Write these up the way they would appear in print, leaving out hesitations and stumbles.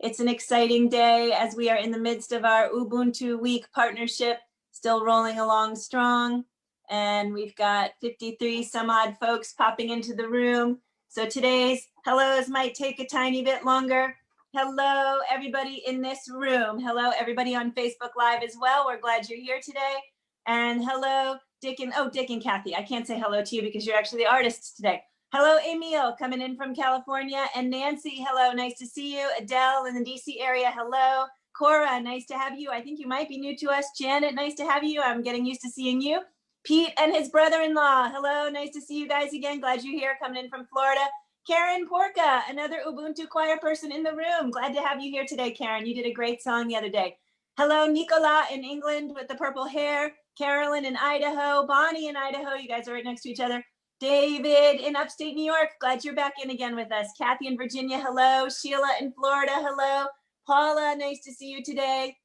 It's an exciting day as we are in the midst of our Ubuntu Week partnership, still rolling along strong. And we've got 53 some odd folks popping into the room. So today's hellos might take a tiny bit longer. Hello, everybody in this room. Hello, everybody on Facebook Live as well. We're glad you're here today. And hello, Dick and Cathy. I can't say hello to you because you're actually the artists today. Hello, Emil, coming in from California. And Nancy, hello, nice to see you. Adele in the DC area, hello. Cora, nice to have you. I think you might be new to us. Janet, nice to have you. I'm getting used to seeing you. Pete and his brother-in-law, hello, nice to see you guys again. Glad you're here, coming in from Florida. Karen Porca, another Ubuntu choir person in the room. Glad to have you here today, Karen. You did a great song the other day. Hello, Nicola in England with the purple hair. Carolyn in Idaho. Bonnie in Idaho. You guys are right next to each other. David in upstate New York. Glad you're back in again with us. Cathy in Virginia. Hello. Sheila in Florida. Hello. Paula, nice to see you today.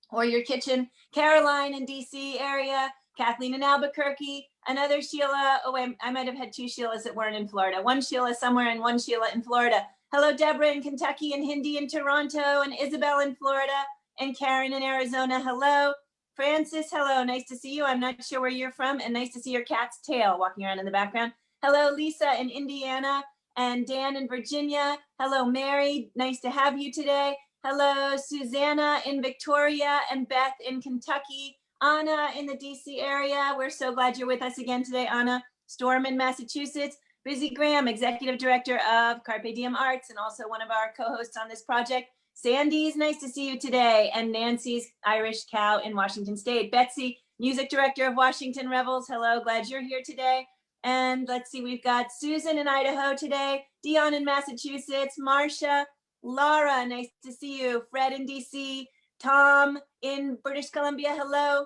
Or your kitchen. Caroline in DC area. Kathleen in Albuquerque. Another Sheila. Oh, wait, I might have had two Sheilas that weren't in Florida. One Sheila somewhere and one Sheila in Florida. Hello, Deborah in Kentucky and Hindi in Toronto and Isabel in Florida and Karen in Arizona. Hello. Francis, hello. Nice to see you. I'm not sure where you're from, and nice to see your cat's tail walking around in the background. Hello, Lisa in Indiana and Dan in Virginia. Hello, Mary. Nice to have you today. Hello, Susanna in Victoria and Beth in Kentucky. Anna in the DC area. We're so glad you're with us again today, Anna. Storm in Massachusetts. Busy Graham, Executive Director of Carpe Diem Arts and also one of our co-hosts on this project. Sandy's nice to see you today. And Nancy's Irish Cow in Washington State. Betsy, Music Director of Washington Revels. Hello, glad you're here today. And let's see, we've got Susan in Idaho today. Dion in Massachusetts. Marsha, Laura, nice to see you. Fred in DC. Tom in British Columbia, hello.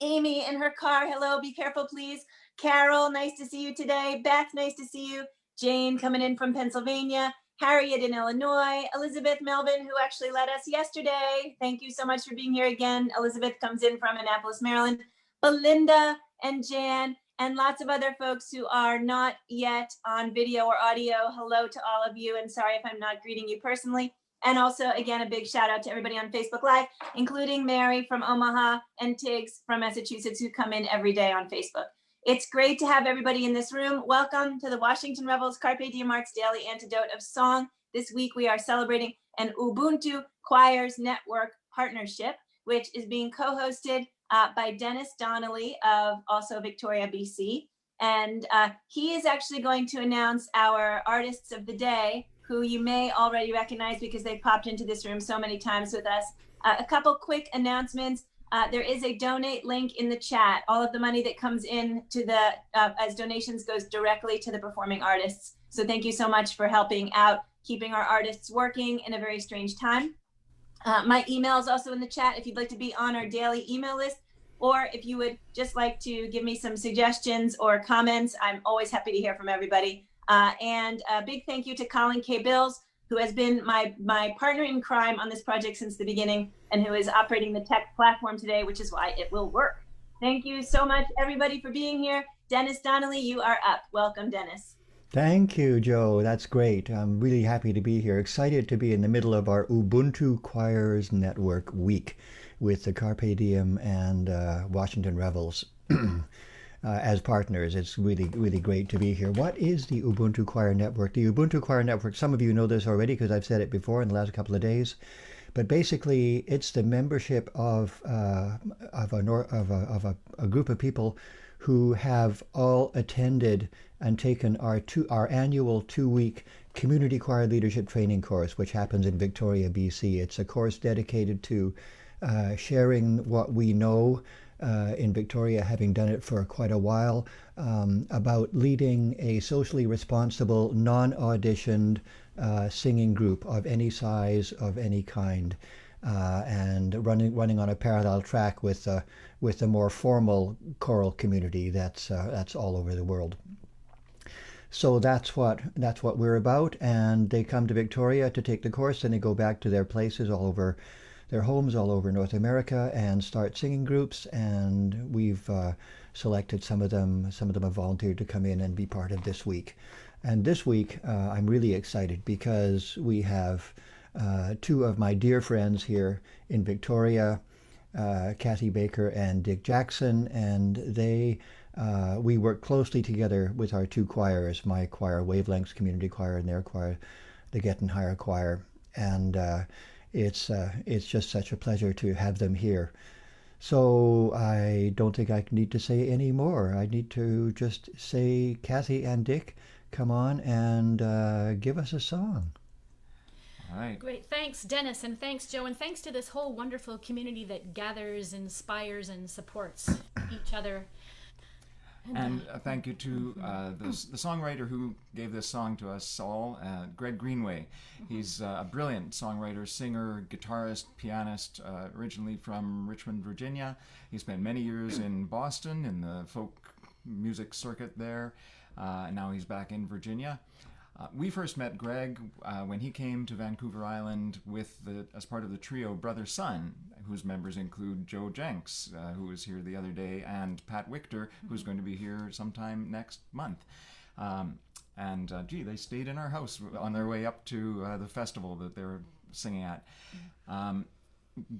Amy in her car, hello, be careful please. Carol, nice to see you today. Beth, nice to see you. Jane coming in from Pennsylvania. Harriet in Illinois. Elizabeth Melvin, who actually led us yesterday. Thank you so much for being here again. Elizabeth comes in from Annapolis, Maryland. Belinda and Jan and lots of other folks who are not yet on video or audio. Hello to all of you, and sorry if I'm not greeting you personally. And also, again, a big shout out to everybody on Facebook Live, including Mary from Omaha and Tiggs from Massachusetts who come in every day on Facebook. It's great to have everybody in this room. Welcome to the Washington Revels Carpe Diem Arts Daily Antidote of Song. This week we are celebrating an Ubuntu Choirs Network partnership, which is being co-hosted by Dennis Donnelly of also Victoria, BC. And he is actually going to announce our artists of the day, who you may already recognize because they've popped into this room so many times with us. A couple quick announcements. There is a donate link in the chat. All of the money that comes in to the as donations goes directly to the performing artists. So thank you so much for helping out, keeping our artists working in a very strange time. My email is also in the chat if you'd like to be on our daily email list, or if you would just like to give me some suggestions or comments. I'm always happy to hear from everybody. And a big thank you to Colin K. Bills, who has been my partner in crime on this project since the beginning and who is operating the tech platform today, which is why it will work. Thank you so much, everybody, for being here. Dennis Donnelly, you are up. Welcome, Dennis. Thank you, Joe. That's great. I'm really happy to be here. Excited to be in the middle of our Ubuntu Choirs Network week with the Carpe Diem and Washington Revels. As partners. It's really, really great to be here. What is the Ubuntu Choir Network? The Ubuntu Choir Network, some of you know this already because I've said it before in the last couple of days, but basically it's the membership of a group of people who have all attended and taken our annual 2-week community choir leadership training course, which happens in Victoria, BC. It's a course dedicated to sharing what we know in Victoria, having done it for quite a while, about leading a socially responsible, non-auditioned singing group of any size, of any kind, and running on a parallel track with the more formal choral community that's all over the world. So that's what we're about, and they come to Victoria to take the course, and they go back to their places all over their homes all over North America and start singing groups, and we've selected some of them have volunteered to come in and be part of this week. And this week I'm really excited because we have two of my dear friends here in Victoria, Cathy Baker and Dick Jackson, and we work closely together with our two choirs, my choir, Wavelengths Community Choir, and their choir, the Getting Higher Choir. And it's just such a pleasure to have them here. So I don't think I need to say any more. I need to just say, Cathy and Dick, come on and give us a song. All right. Great. Thanks, Dennis, and thanks, Joe, and thanks to this whole wonderful community that gathers, inspires, and supports each other. And thank you to the songwriter who gave this song to us all, Greg Greenway. He's a brilliant songwriter, singer, guitarist, pianist, originally from Richmond, Virginia. He spent many years in Boston in the folk music circuit there. And now he's back in Virginia. We first met Greg when he came to Vancouver Island as part of the trio Brother Son, whose members include Joe Jenks, who was here the other day, and Pat Wichter, who's going to be here sometime next month. They stayed in our house on their way up to the festival that they were singing at.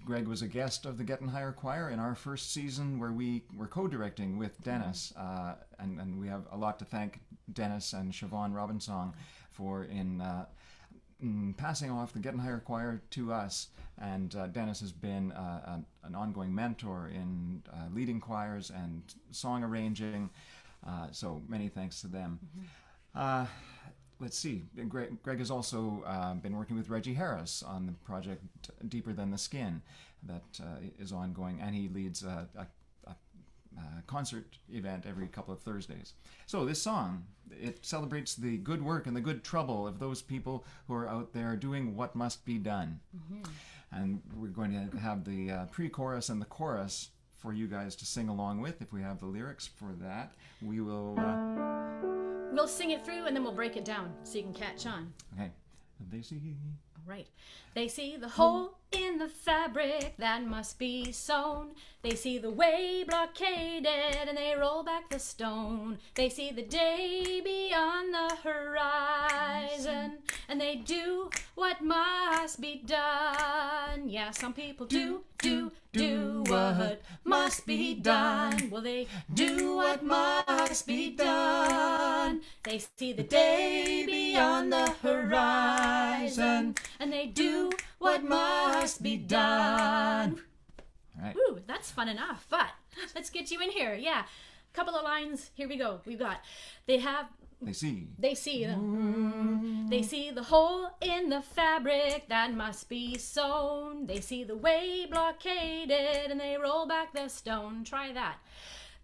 Greg was a guest of the Getting Higher Choir in our first season where we were co-directing with Dennis, and we have a lot to thank Dennis and Siobhan Robinsong for in passing off the Getting Higher Choir to us. And Dennis has been an ongoing mentor in leading choirs and song arranging, so many thanks to them. Let's see, Greg has also been working with Reggie Harris on the project Deeper Than the Skin that is ongoing, and he leads a concert event every couple of Thursdays. So this song, it celebrates the good work and the good trouble of those people who are out there doing what must be done. And we're going to have the pre-chorus and the chorus for you guys to sing along with. If we have the lyrics for that, we will... We'll sing it through and then we'll break it down so you can catch on. Okay. They see... All right. They see the hole in the fabric that must be sewn. They see the way blockaded and they roll back the stone. They see the day beyond the horizon and they do what must be done. Yeah, some people do what must be done. Well, they do what must be done. They see the day beyond the horizon and they do what must be done. All right. Woo, that's fun enough, but let's get you in here. Yeah, couple of lines. Here we go. We've got, they see the hole in the fabric that must be sewn. They see the way blockaded and they roll back the stone. Try that.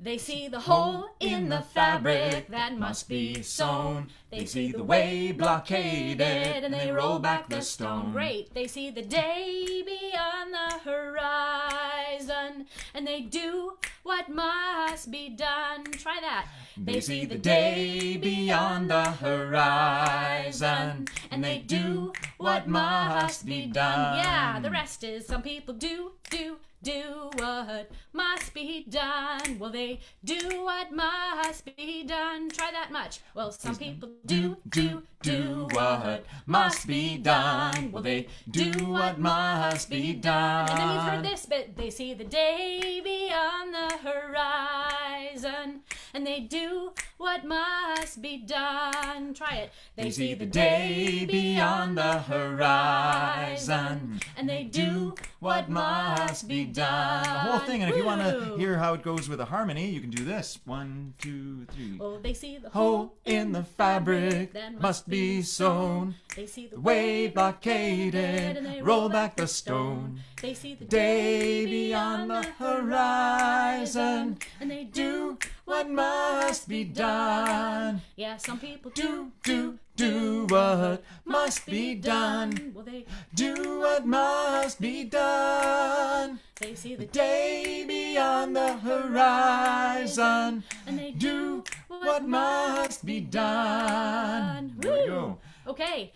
They see the hole in the fabric that must be sewn. They see the way blockaded and they roll back the stone. Great. They see the day beyond the horizon and they do what must be done. Try that. They see the day beyond the horizon and they do what must be done. Yeah, the rest is some people do what must be done. Well, they do what must be done. Try that much. Well, some people do what must be done. Well, they do what must be done. And then you've heard this bit. They see the day beyond the horizon and they do what must be done. Try it. They see the day beyond the horizon and they do what must be done. The whole thing, and if you want to hear how it goes with a harmony, you can do this. 1, 2, 3. Oh, they see the hole in the fabric that must be sewn. They see the way blockaded and they roll back the stone. They see the day beyond the horizon and they do what must be done. Yeah, some people do what must be done. Well, they do what must be done. They see the day beyond the horizon and they do what must be done. There we go. Okay.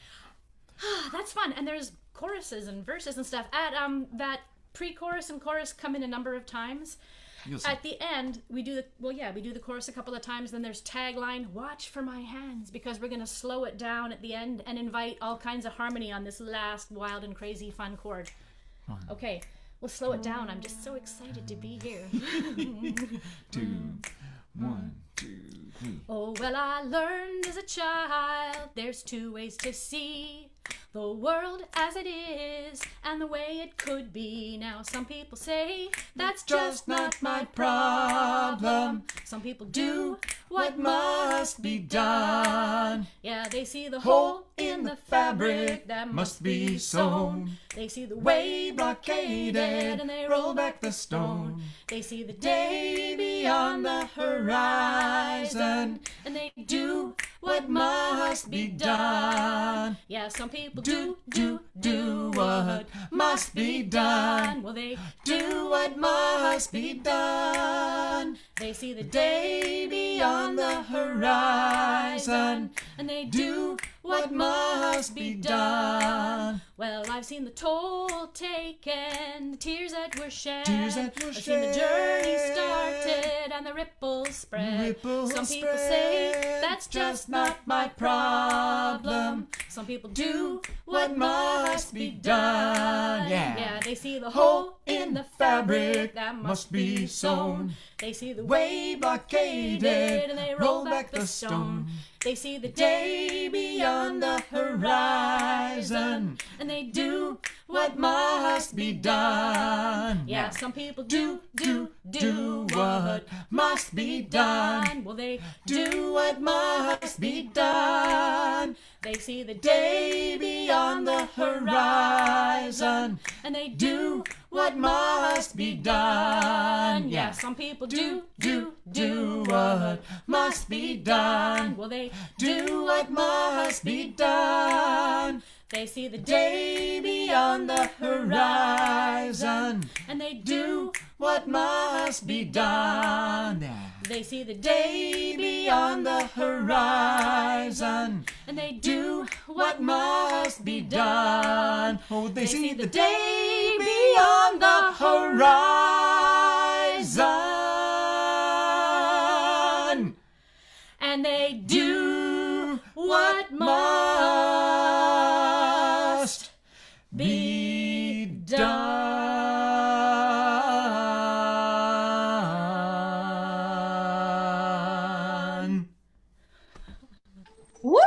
That's fun. And there's choruses and verses and stuff at that pre-chorus and chorus come in a number of times. You'll see. At the end, we do the chorus a couple of times. Then there's tagline, "Watch for my hands," because we're going to slow it down at the end and invite all kinds of harmony on this last wild and crazy fun chord. Okay, we'll slow it down. I'm just so excited to be here. 2, 1, 2, 3. Oh, well, I learned as a child there's 2 ways to see the world as it is and the way it could be. Now, some people say that's just not my problem. Some people do what must be done. Yeah, they see the hole in the fabric that must be sewn. They see the way blockaded and they roll back the stone. They see the day beyond the horizon and they do what must be done. Yeah, some people do what must be done. Well, they do what must be done. They see the day beyond the horizon and they do what must be done. Well, I've seen the toll taken, the tears that were shed. I've seen the journey started and the ripples spread. Some people say that's just not my problem. Some people do what must be done. Yeah, they see the hole in the fabric that must be sewn. They see the way blockaded and they roll back the stone. They see the day beyond the horizon and they do what must be done. Yeah, some people do what must be done. Well, they do what must be done. They see the day beyond the horizon and they do what must be done. Yeah, some people do what must be done. Well, they do what must be done. They see the day beyond the horizon and they do what must be done. They see the day beyond the horizon and they do what must be done. Oh, they see the day beyond the horizon and they do what must be done. Woo!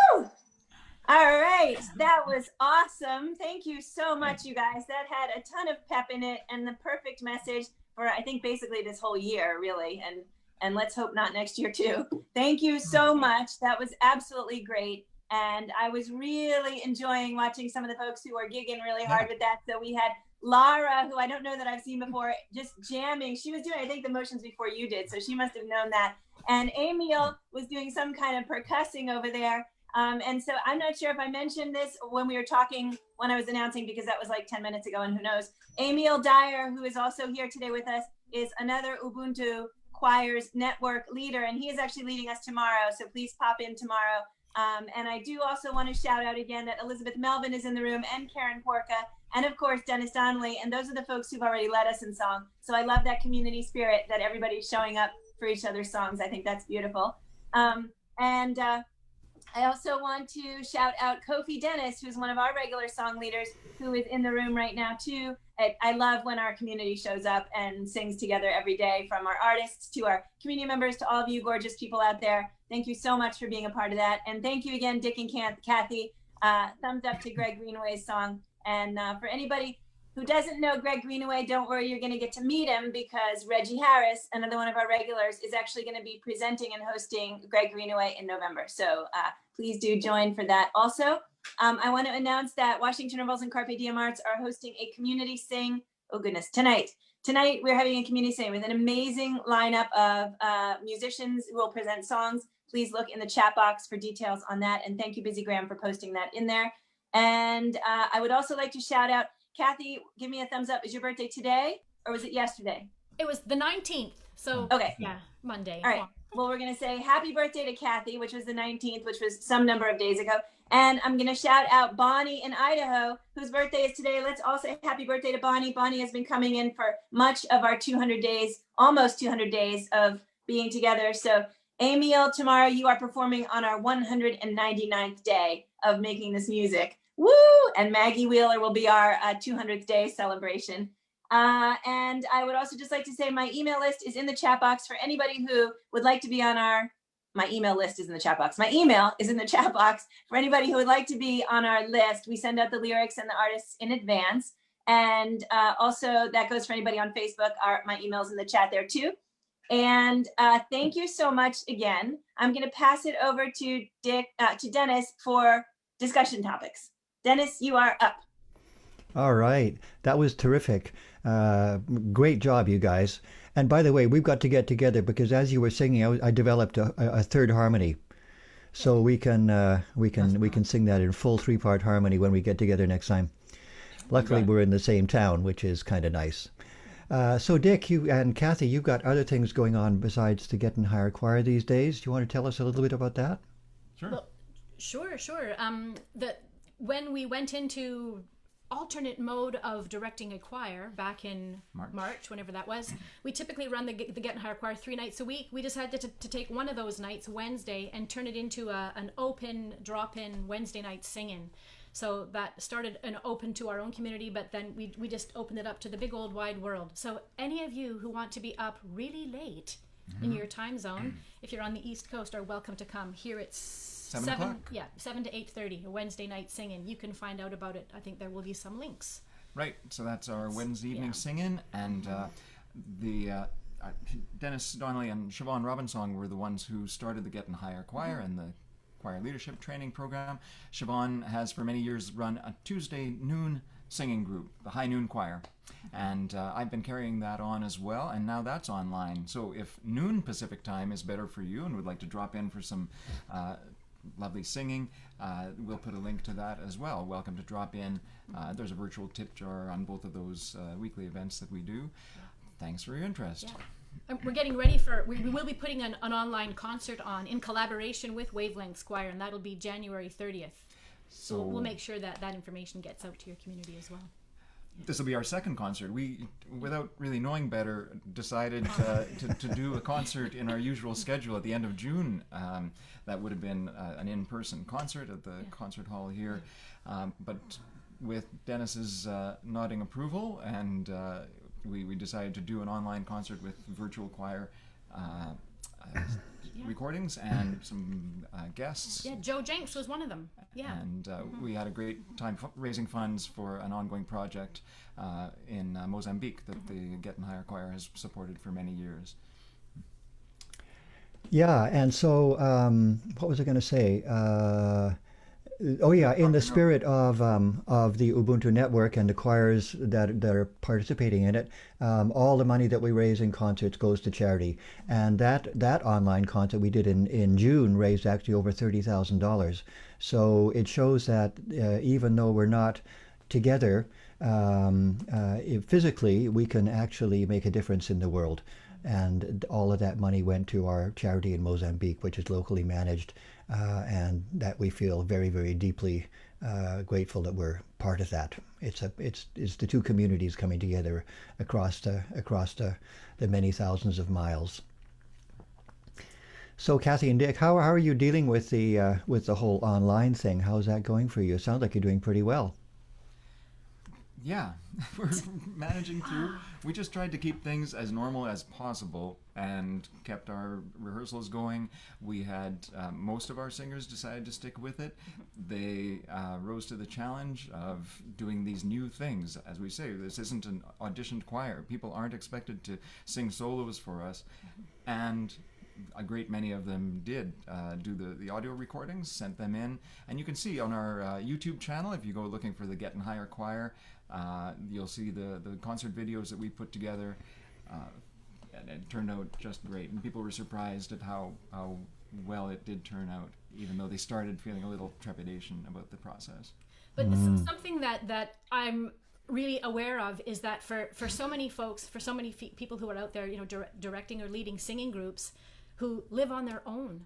All right, that was awesome. Thank you so much, you guys. That had a ton of pep in it and the perfect message for, I think, basically this whole year, really. And let's hope not next year too. Thank you so much. That was absolutely great. And I was really enjoying watching some of the folks who are gigging really hard with that. So we had Lara, who I don't know that I've seen before, just jamming. She was doing, I think, the motions before you did. So she must have known that. And Emil was doing some kind of percussing over there. And so I'm not sure if I mentioned this when we were talking, when I was announcing, because that was like 10 minutes ago and who knows. Emil Dyer, who is also here today with us, is another Ubuntu Choirs Network leader, and he is actually leading us tomorrow. So please pop in tomorrow. And I do also want to shout out again that Elizabeth Melvin is in the room and Karen Porca, and of course, Dennis Donnelly. And those are the folks who've already led us in song. So I love that community spirit that everybody's showing up for each other's songs. I think that's beautiful. I also want to shout out Kofi Dennis, who's one of our regular song leaders, who is in the room right now too. I love when our community shows up and sings together every day, from our artists to our community members to all of you gorgeous people out there. Thank you so much for being a part of that. And thank you again, Dick and Cathy. Thumbs up to Greg Greenaway's song. And for anybody who doesn't know Greg Greenaway, don't worry, you're going to get to meet him, because Reggie Harris, another one of our regulars, is actually going to be presenting and hosting Greg Greenaway in November. So please do join for that also. I want to announce that Washington Rebels and Carpe Diem Arts are hosting a community sing. Oh goodness, tonight. Tonight we're having a community sing with an amazing lineup of musicians who will present songs. Please look in the chat box for details on that. And thank you, Busy Graham, for posting that in there. And I would also like to shout out, Cathy, give me a thumbs up. Is your birthday today or was it yesterday? It was the 19th. So Okay. yeah, Monday. All right. Well, we're going to say happy birthday to Cathy, which was the 19th, which was some number of days ago. And I'm going to shout out Bonnie in Idaho, whose birthday is today. Let's all say happy birthday to Bonnie. Bonnie has been coming in for much of our 200 days, almost 200 days of being together. So, Amiel, tomorrow you are performing on our 199th day of making this music. Woo! And Maggie Wheeler will be our 200th day celebration. And I would also just like to say my email list is in the chat box for anybody who would like to be on my email list is in the chat box. My email is in the chat box for anybody who would like to be on our list. We send out the lyrics and the artists in advance. And also that goes for anybody on Facebook. My email's in the chat there too. And thank you so much again. I'm going to pass it over to Dennis for discussion topics. Dennis, you are up. All right. That was terrific. Great job, you guys. And by the way, we've got to get together because as you were singing, I developed a third harmony. So we can sing that in full 3-part harmony when we get together next time. Luckily, we're in the same town, which is kind of nice. So Dick, you and Cathy, you've got other things going on besides the Getting Higher Choir these days. Do you want to tell us a little bit about that? Sure. Well, sure. When we went into alternate mode of directing a choir back in March, whenever that was, we typically run the Getting Higher Choir 3 nights a week. We decided to take one of those nights, Wednesday, and turn it into an open drop-in Wednesday night singing. So that started an open to our own community, but then we just opened it up to the big old wide world. So any of you who want to be up really late in your time zone, if you're on the East Coast, are welcome to come. Here it's 7 o'clock? Yeah, 7 to 8:30, a Wednesday night singing. You can find out about it. I think there will be some links. Right, so that's our Wednesday evening sing-in, and Dennis Donnelly and Siobhan Robinsong were the ones who started the Getting Higher Choir and the choir leadership training program. Siobhan has for many years run a Tuesday noon singing group, the High Noon Choir, and I've been carrying that on as well, and now that's online. So if noon Pacific time is better for you and would like to drop in for some lovely singing, we'll put a link to that as well. Welcome to drop in. There's a virtual tip jar on both of those weekly events that we do. Thanks for your interest. Yeah. We're getting ready we will be putting an online concert on in collaboration with Wavelength Choir, and that'll be January 30th. So we'll make sure that information gets out to your community as well. This will be our second concert. We, without really knowing better, decided to do a concert in our usual schedule at the end of June. That would have been an in-person concert at the concert hall here. But with Dennis's nodding approval, and we decided to do an online concert with virtual choir recordings and some guests. Yeah, Joe Jenks was one of them. Yeah. And we had a great time raising funds for an ongoing project in Mozambique that the Getting Higher Choir has supported for many years. Yeah, and so what was I going to say? In the spirit of the Ubuntu network and the choirs that are participating in it, all the money that we raise in concerts goes to charity. And that online concert we did in June raised actually over $30,000. So it shows that even though we're not together physically, we can actually make a difference in the world. And all of that money went to our charity in Mozambique, which is locally managed, and that we feel very, very deeply grateful that we're part of that. It's the two communities coming together across the many thousands of miles. So, Cathy and Dick, how are you dealing with the whole online thing? How's that going for you? It sounds like you're doing pretty well. Yeah, we're managing through. We just tried to keep things as normal as possible and kept our rehearsals going. We had most of our singers decided to stick with it. They rose to the challenge of doing these new things. As we say, this isn't an auditioned choir. People aren't expected to sing solos for us. And a great many of them did do the audio recordings, sent them in. And you can see on our YouTube channel, if you go looking for the Getting Higher Choir, you'll see the concert videos that we put together, and it turned out just great. And people were surprised at how well it did turn out, even though they started feeling a little trepidation about the process. But something that I'm really aware of is that for so many folks, for so many people who are out there, directing or leading singing groups who live on their own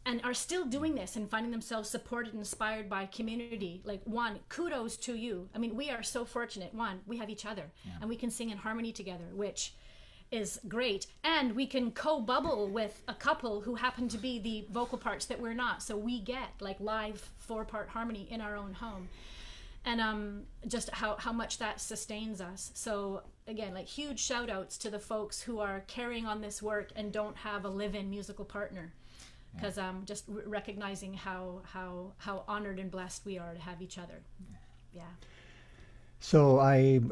and are still doing this and finding themselves supported and inspired by community. Like, one, kudos to you. I mean, we are so fortunate. One, we have each other, and we can sing in harmony together, which is great. And we can co-bubble with a couple who happen to be the vocal parts that we're not. So we get like live 4-part harmony in our own home. And just how much that sustains us. So again, like, huge shout outs to the folks who are carrying on this work and don't have a live-in musical partner. Because just recognizing how honored and blessed we are to have each other. Yeah. So I've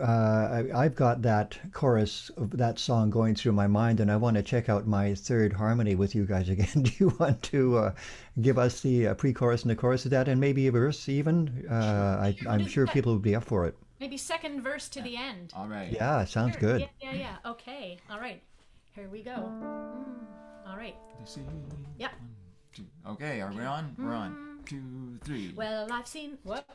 got that chorus of that song going through my mind, and I want to check out my third harmony with you guys again. Do you want to give us the pre-chorus and the chorus of that, and maybe a verse even? I'm sure people would be up for it. Maybe second verse to the end. All right. Yeah, sounds good. Yeah. Okay. All right. Here we go. All right. Yep. 1, 2. Okay, are we on? We're on. 2, 3. Well, I've seen what?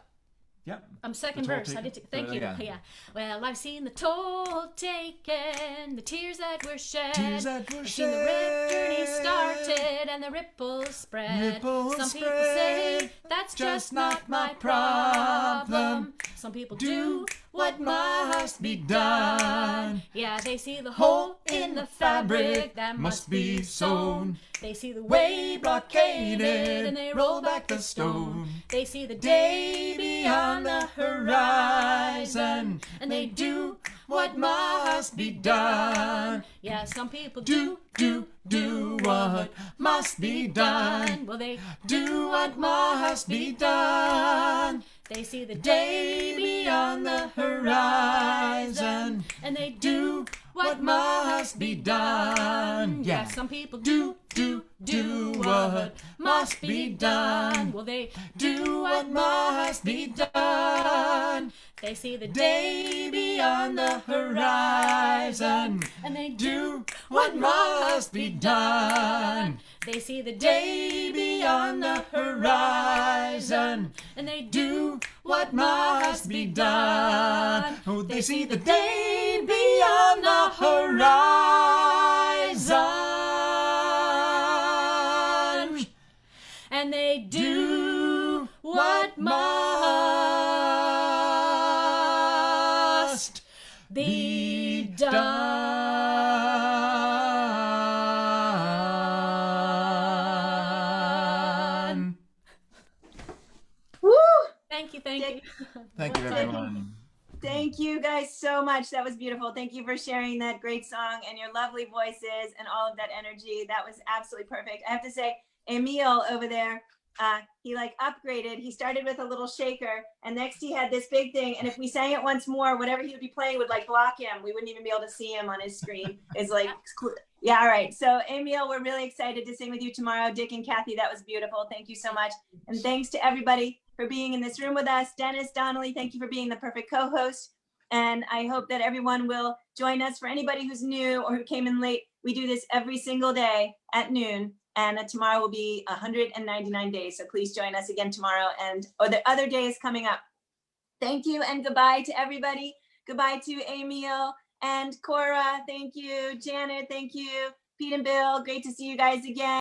Yep. Second The toll verse. taken. Thank you. Yeah. Yeah. Well, I've seen the toll taken, the tears that were shed. Tears that were I've seen the journey started and the ripples spread. Ripples Some people spread. say that's just not my problem. Some people do what must be done. Yeah, they see the hole in the fabric that must be sewn. They see the way blockaded and they roll back the stone. They see the day beyond the horizon and they do what must be done. Yeah, some people do what must be done. Well, they do what must be done. They see the day beyond the horizon and they do what must be done. Yeah, some people do what must be done. Well, they do what must be done. They see the day beyond the horizon and they do what must be done. They see the day beyond the horizon and they do what must be done. Oh, they see the day beyond the horizon and they do what must be done. Woo! Thank you. Thank you, everyone. Thank you guys so much. That was beautiful. Thank you for sharing that great song and your lovely voices and all of that energy. That was absolutely perfect. I have to say, Emil over there, he like upgraded. He started with a little shaker and next he had this big thing. And if we sang it once more, whatever he would be playing would like block him. We wouldn't even be able to see him on his screen. It's like, yeah, all right. So Emil, we're really excited to sing with you tomorrow. Dick and Cathy, that was beautiful. Thank you so much. And thanks to everybody for being in this room with us. Dennis, Donnelly, thank you for being the perfect co-host. And I hope that everyone will join us. For anybody who's new or who came in late, we do this every single day at noon. And tomorrow will be 199 days. So please join us again tomorrow or the other days coming up. Thank you and goodbye to everybody. Goodbye to Emil and Cora. Thank you. Janet, thank you. Pete and Bill, great to see you guys again.